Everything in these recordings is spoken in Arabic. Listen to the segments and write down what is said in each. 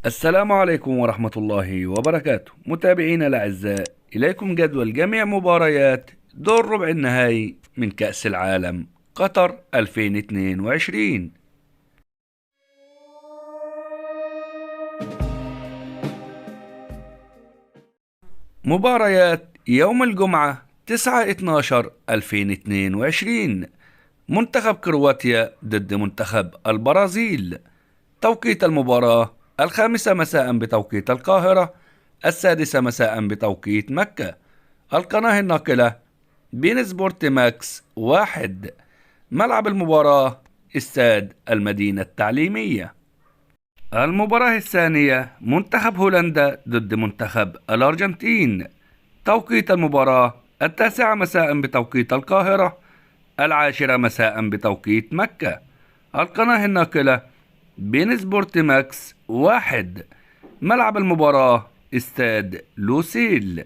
السلام عليكم ورحمة الله وبركاته. متابعينا الأعزاء، إليكم جدول جميع مباريات دور ربع النهائي من كأس العالم قطر 2022. مباريات يوم الجمعة 9/12/2022. منتخب كرواتيا ضد منتخب البرازيل. توقيت المباراة 5 مساء بتوقيت القاهرة، 6 مساء بتوقيت مكة. القناة الناقلة بين سبورت ماكس 1. ملعب المباراة استاد المدينة التعليمية. المباراة الثانية منتخب هولندا ضد منتخب الأرجنتين. توقيت المباراة 9 مساء بتوقيت القاهرة، 10 مساء بتوقيت مكة. القناة الناقلة بين سبورت ماكس 1. ملعب المباراة استاد لوسيل.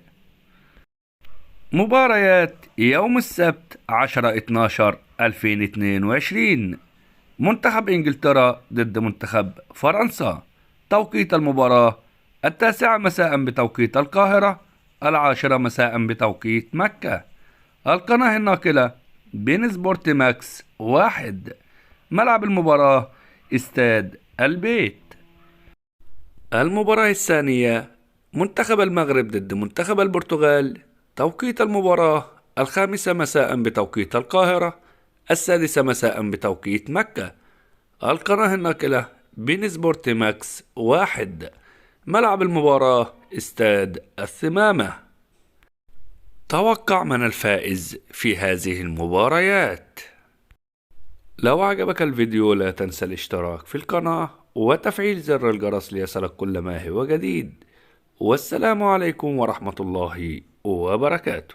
مباريات يوم السبت 10/12/2022. منتخب إنجلترا ضد منتخب فرنسا. توقيت المباراة 9 مساء بتوقيت القاهرة، 10 مساء بتوقيت مكة. القناة الناقلة بين سبورت ماكس 1. ملعب المباراة استاد البيت. المباراة الثانية منتخب المغرب ضد منتخب البرتغال. توقيت المباراة 5 مساء بتوقيت القاهرة، 6 مساء بتوقيت مكة. القناة الناقلة بين سبورت ماكس 1. ملعب المباراة استاد الثمامة. توقع من الفائز في هذه المباريات. لو عجبك الفيديو لا تنسى الاشتراك في القناة وتفعيل زر الجرس ليصلك كل ما هو جديد. والسلام عليكم ورحمة الله وبركاته.